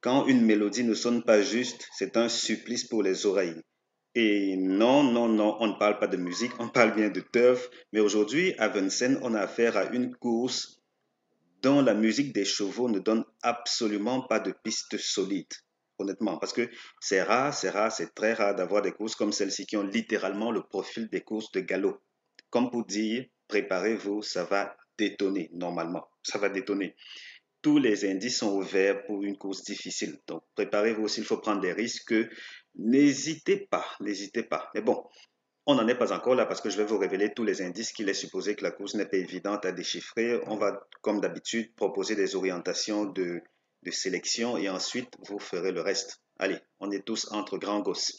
Quand une mélodie ne sonne pas juste, c'est un supplice pour les oreilles. Et non, non, non, on ne parle pas de musique, on parle bien de turf. Mais aujourd'hui, à Vincennes, on a affaire à une course dont la musique des chevaux ne donne absolument pas de piste solide, honnêtement. Parce que c'est rare, c'est très rare d'avoir des courses comme celle-ci qui ont littéralement le profil des courses de galop. Comme pour dire, préparez-vous, ça va détonner normalement. Ça va détonner. Tous les indices sont ouverts pour une course difficile. Donc, préparez-vous s'il faut prendre des risques. N'hésitez pas, n'hésitez pas. Mais bon, on n'en est pas encore là parce que je vais vous révéler tous les indices qu'il est supposé que la course n'est pas évidente à déchiffrer. On va, comme d'habitude, proposer des orientations de sélection et ensuite vous ferez le reste. Allez, on est tous entre grands gosses.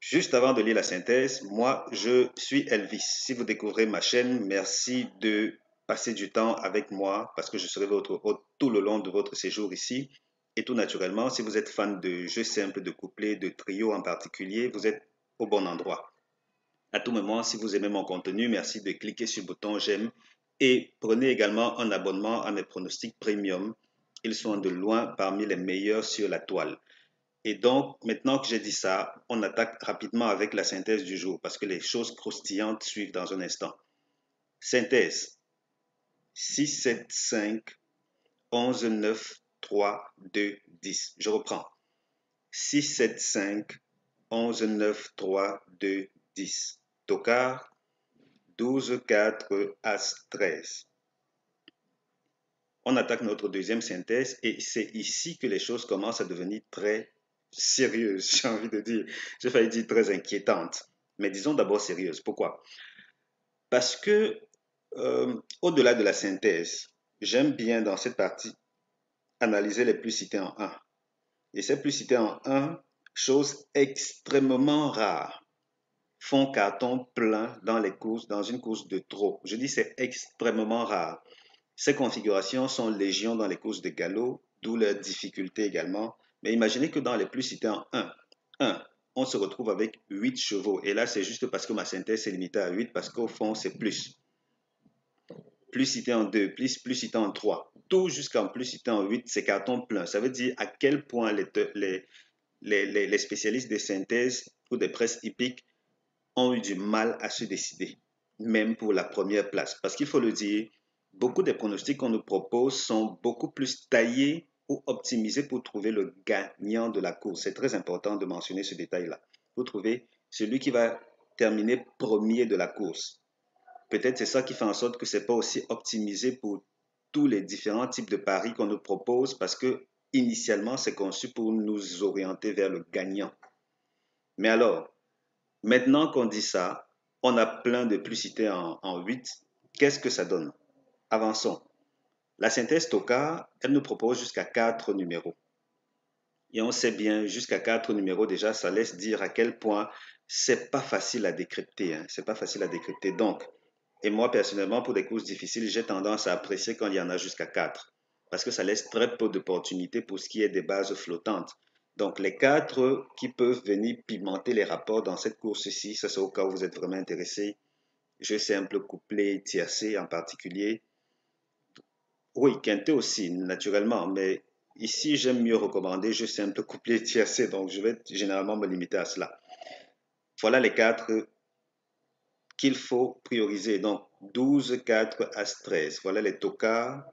Juste avant de lire la synthèse, moi, je suis Elvis. Si vous découvrez ma chaîne, merci de passer du temps avec moi parce que je serai votre hôte tout le long de votre séjour ici. Et tout naturellement, si vous êtes fan de jeux simples, de couplets, de trios en particulier, vous êtes au bon endroit. À tout moment, si vous aimez mon contenu, merci de cliquer sur le bouton j'aime et prenez également un abonnement à mes pronostics premium. Ils sont de loin parmi les meilleurs sur la toile. Et donc, maintenant que j'ai dit ça, on attaque rapidement avec la synthèse du jour parce que les choses croustillantes suivent dans un instant. Synthèse 6, 7, 5, 11, 9, 3, 2, 10. Je reprends. 6, 7, 5, 11, 9, 3, 2, 10. Tocard 12, 4, As, 13. On attaque notre deuxième synthèse et c'est ici que les choses commencent à devenir très sérieuses, j'ai envie de dire. J'ai failli dire très inquiétantes. Mais disons d'abord sérieuses. Pourquoi? Parce que, au-delà de la synthèse, j'aime bien dans cette partie analyser les plus cités en un. Et ces plus cités en un, chose extrêmement rare, font carton plein dans les courses, dans une course de trop. Je dis c'est extrêmement rare. Ces configurations sont légion dans les courses de galop, d'où leur difficulté également. Mais imaginez que dans les plus cités en 1, on se retrouve avec 8 chevaux. Et là, c'est juste parce que ma synthèse est limitée à 8, parce qu'au fond, c'est plus. Plus cité en 2, plus cité en 3. Tout jusqu'en plus cité en 8, c'est carton plein. Ça veut dire à quel point les spécialistes des synthèses ou des presses hippiques ont eu du mal à se décider, même pour la première place. Parce qu'il faut le dire, beaucoup des pronostics qu'on nous propose sont beaucoup plus taillés ou optimisés pour trouver le gagnant de la course. C'est très important de mentionner ce détail-là. Vous trouvez celui qui va terminer premier de la course. Peut-être c'est ça qui fait en sorte que c'est pas aussi optimisé pour tous les différents types de paris qu'on nous propose parce que initialement c'est conçu pour nous orienter vers le gagnant. Mais alors, maintenant qu'on dit ça, on a plein de plus cités en 8. Qu'est-ce que ça donne? Avançons. La synthèse Toka, elle nous propose jusqu'à 4 numéros. Et on sait bien, jusqu'à 4 numéros déjà, ça laisse dire à quel point c'est pas facile à décrypter. Hein. C'est pas facile à décrypter. Donc, et moi personnellement, pour des courses difficiles, j'ai tendance à apprécier quand il y en a jusqu'à 4. Parce que ça laisse très peu d'opportunités pour ce qui est des bases flottantes. Donc, les 4 qui peuvent venir pimenter les rapports dans cette course-ci, ça c'est au cas où vous êtes vraiment intéressé. Jeu simple, couplé, tiercé en particulier. Oui, quintet aussi, naturellement, mais ici, j'aime mieux recommander jeu simple, couplé, tiercé, donc je vais généralement me limiter à cela. Voilà les 4 qu'il faut prioriser. Donc, 12, 4, As, 13. Voilà les tocards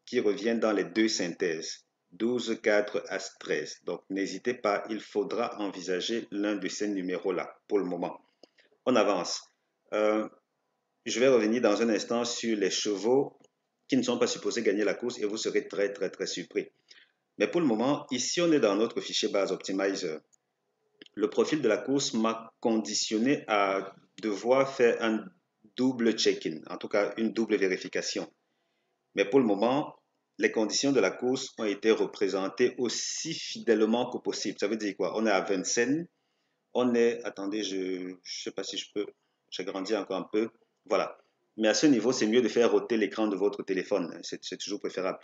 qui reviennent dans les deux synthèses. 12, 4, As, 13. Donc, n'hésitez pas, il faudra envisager l'un de ces numéros-là pour le moment. On avance. Euh, je vais revenir dans un instant sur les chevaux qui ne sont pas supposés gagner la course et vous serez très, très, très surpris. Mais pour le moment, ici, on est dans notre fichier base optimizer. Le profil de la course m'a conditionné à devoir faire un double check-in, en tout cas une double vérification. Mais pour le moment, les conditions de la course ont été représentées aussi fidèlement que possible. Ça veut dire quoi? On est à Vincennes, on est, attendez, je ne sais pas si je peux, j'agrandis encore un peu, voilà. Mais à ce niveau, c'est mieux de faire roter l'écran de votre téléphone, c'est toujours préférable.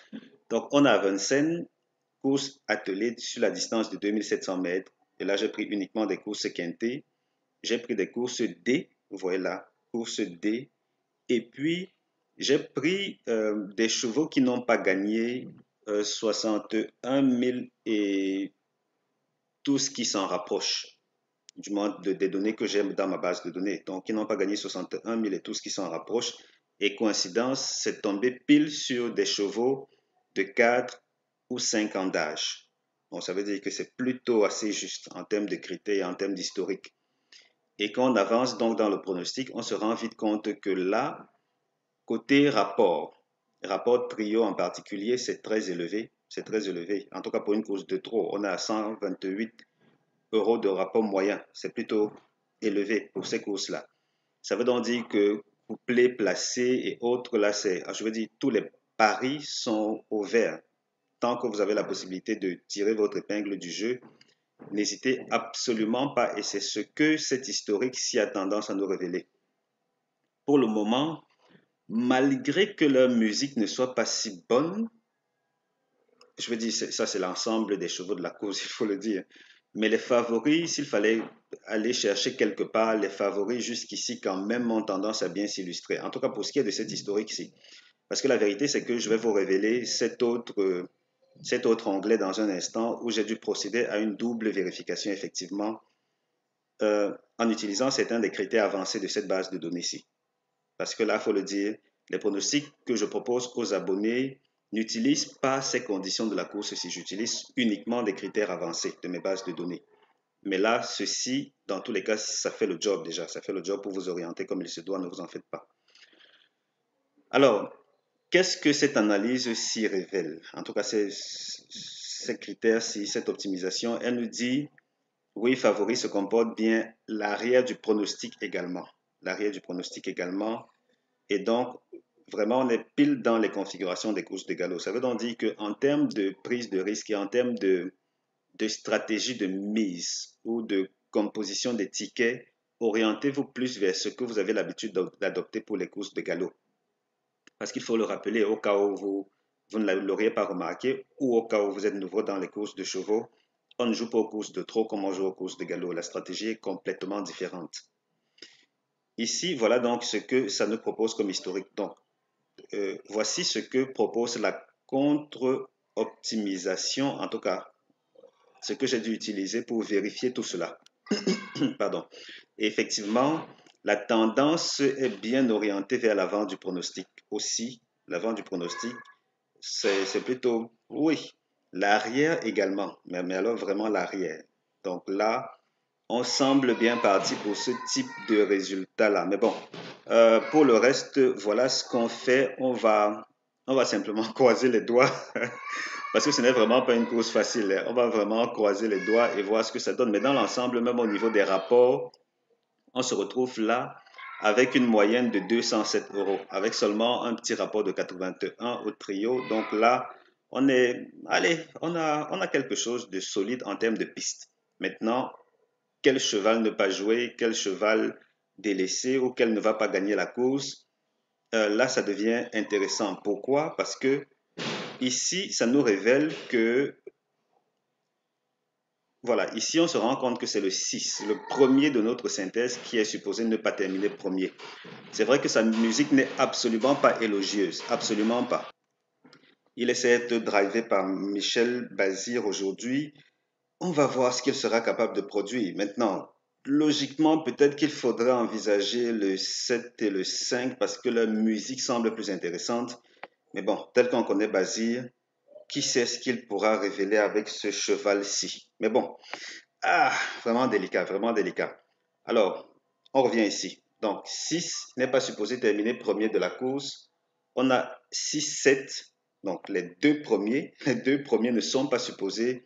Donc, on est à Vincennes, course attelée sur la distance de 2700 mètres. Et là, j'ai pris uniquement des courses quintées. J'ai pris des courses D, vous voyez là, course D. Et puis, j'ai pris des chevaux qui n'ont pas gagné 61 000 et tout ce qui s'en rapproche, du moins des données que j'ai dans ma base de données. Donc, ils n'ont pas gagné 61 000 et tout ce qui s'en rapproche. Et coïncidence, c'est tombé pile sur des chevaux de 4 ou 5 ans d'âge. Bon, ça veut dire que c'est plutôt assez juste en termes de critères et en termes d'historique. Et quand on avance donc dans le pronostic, on se rend vite compte que là, côté rapport trio en particulier, c'est très élevé. C'est très élevé. En tout cas, pour une course de trop, on est à 128 euros de rapport moyen. C'est plutôt élevé pour ces courses-là. Ça veut donc dire que couplet, placé et autres, là, je veux dire, tous les paris sont au vert. Tant que vous avez la possibilité de tirer votre épingle du jeu, n'hésitez absolument pas. Et c'est ce que cet historique s'y a tendance à nous révéler. Pour le moment, malgré que leur musique ne soit pas si bonne, je veux dire, ça c'est l'ensemble des chevaux de la course, il faut le dire. Mais les favoris, s'il fallait aller chercher quelque part, les favoris jusqu'ici quand même ont tendance à bien s'illustrer. En tout cas pour ce qui est de cette historique-ci. Parce que la vérité, c'est que je vais vous révéler cet autre onglet dans un instant où j'ai dû procéder à une double vérification effectivement en utilisant certains des critères avancés de cette base de données-ci. Parce que là, il faut le dire, les pronostics que je propose aux abonnés n'utilisent pas ces conditions de la course si j'utilise uniquement des critères avancés de mes bases de données. Mais là, ceci, dans tous les cas, ça fait le job déjà. Ça fait le job pour vous orienter comme il se doit, ne vous en faites pas. Alors, qu'est-ce que cette analyse s'y révèle? En tout cas, ces critères-ci, cette optimisation, elle nous dit, oui, favori se comporte bien, l'arrière du pronostic également. L'arrière du pronostic également. Et donc, vraiment, on est pile dans les configurations des courses de galop. Ça veut donc dire qu'en termes de prise de risque et en termes de stratégie de mise ou de composition des tickets, orientez-vous plus vers ce que vous avez l'habitude d'adopter pour les courses de galop. Parce qu'il faut le rappeler au cas où vous ne l'auriez pas remarqué ou au cas où vous êtes nouveau dans les courses de chevaux, on ne joue pas aux courses de trot comme on joue aux courses de galop. La stratégie est complètement différente. Ici, voilà donc ce que ça nous propose comme historique. Donc, voici ce que propose la contre-optimisation, en tout cas, ce que j'ai dû utiliser pour vérifier tout cela. Pardon. Et effectivement, la tendance est bien orientée vers l'avant du pronostic aussi. L'avant du pronostic, c'est plutôt, oui, l'arrière également, mais alors vraiment l'arrière. Donc là, on semble bien parti pour ce type de résultat-là. Mais bon, pour le reste, voilà ce qu'on fait. On va simplement croiser les doigts parce que ce n'est vraiment pas une course facile. Hein. On va vraiment croiser les doigts et voir ce que ça donne. Mais dans l'ensemble, même au niveau des rapports, on se retrouve là avec une moyenne de 207 euros, avec seulement un petit rapport de 81 au trio. Donc là, allez, on a quelque chose de solide en termes de piste. Maintenant, quel cheval ne pas jouer, quel cheval délaisser ou quel ne va pas gagner la course, là, ça devient intéressant. Pourquoi? Parce que ici, ça nous révèle que, voilà, ici, on se rend compte que c'est le 6, le premier de notre synthèse qui est supposé ne pas terminer premier. C'est vrai que sa musique n'est absolument pas élogieuse, absolument pas. Il essaie d'être drivé par Michel Bazir aujourd'hui. On va voir ce qu'il sera capable de produire. Maintenant, logiquement, peut-être qu'il faudrait envisager le 7 et le 5 parce que la musique semble plus intéressante. Mais bon, tel qu'on connaît Bazir, qui sait ce qu'il pourra révéler avec ce cheval-ci. Mais bon, vraiment délicat, vraiment délicat. Alors, on revient ici. Donc, 6 n'est pas supposé terminer premier de la course. On a 6-7. Donc, les deux premiers ne sont pas supposés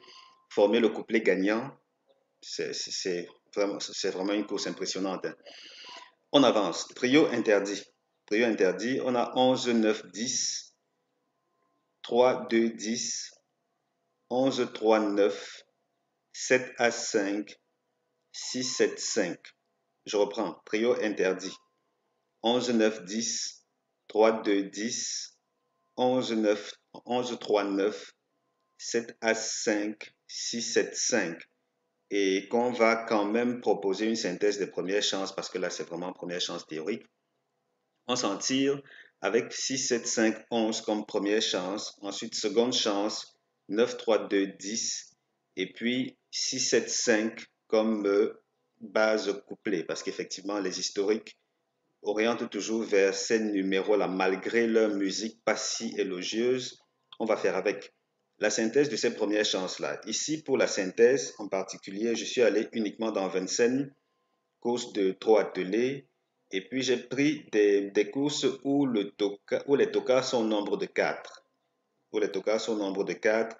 former le couplet gagnant. C'est vraiment une course impressionnante. Hein. On avance. Trio interdit. Trio interdit. On a 11, 9, 10, 3, 2, 10, 11, 3, 9, 7 à 5, 6, 7, 5. Je reprends. Trio interdit. 11, 9, 10, 3, 2, 10, 11, 9, 11, 3, 9, 7 à 5, 6, 7, 5. Et qu'on va quand même proposer une synthèse des premières chances, parce que là, c'est vraiment première chance théorique. On s'en tire avec 6, 7, 5, 11 comme première chance. Ensuite, seconde chance, 9, 3, 2, 10. Et puis 6, 7, 5 comme base couplée. Parce qu'effectivement, les historiques orientent toujours vers ces numéros-là, malgré leur musique pas si élogieuse. On va faire avec la synthèse de ces premières chances-là. Ici, pour la synthèse en particulier, je suis allé uniquement dans Vincennes, course de 3 ateliers. Et puis, j'ai pris des courses où, où les tocas sont au nombre de 4. Où les tocas sont au nombre de 4.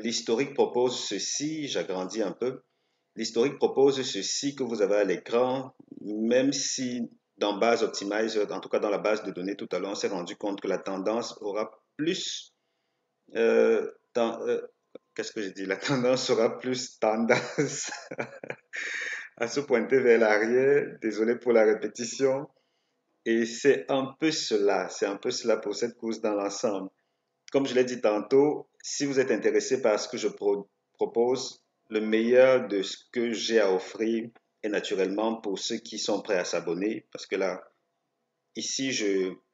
L'historique propose ceci, j'agrandis un peu. L'historique propose ceci que vous avez à l'écran, même si dans Base Optimizer, en tout cas dans la base de données tout à l'heure, on s'est rendu compte que la tendance aura plus euh, ten- euh, qu'est-ce que j'ai dit? La tendance aura plus tendance à se pointer vers l'arrière. Désolé pour la répétition. Et c'est un peu cela pour cette course dans l'ensemble. Comme je l'ai dit tantôt, si vous êtes intéressé par ce que je propose, le meilleur de ce que j'ai à offrir est naturellement pour ceux qui sont prêts à s'abonner, parce que là, ici,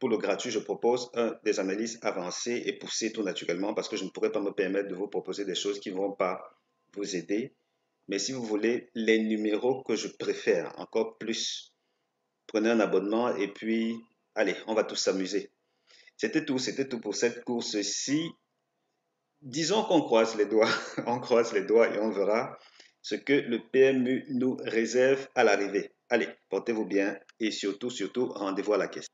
pour le gratuit, je propose des analyses avancées et poussées tout naturellement, parce que je ne pourrais pas me permettre de vous proposer des choses qui ne vont pas vous aider. Mais si vous voulez les numéros que je préfère encore plus, prenez un abonnement et puis, allez, on va tous s'amuser. C'était tout pour cette course-ci. Disons qu'on croise les doigts, on croise les doigts et on verra ce que le PMU nous réserve à l'arrivée. Allez, portez-vous bien et surtout, rendez-vous à la question.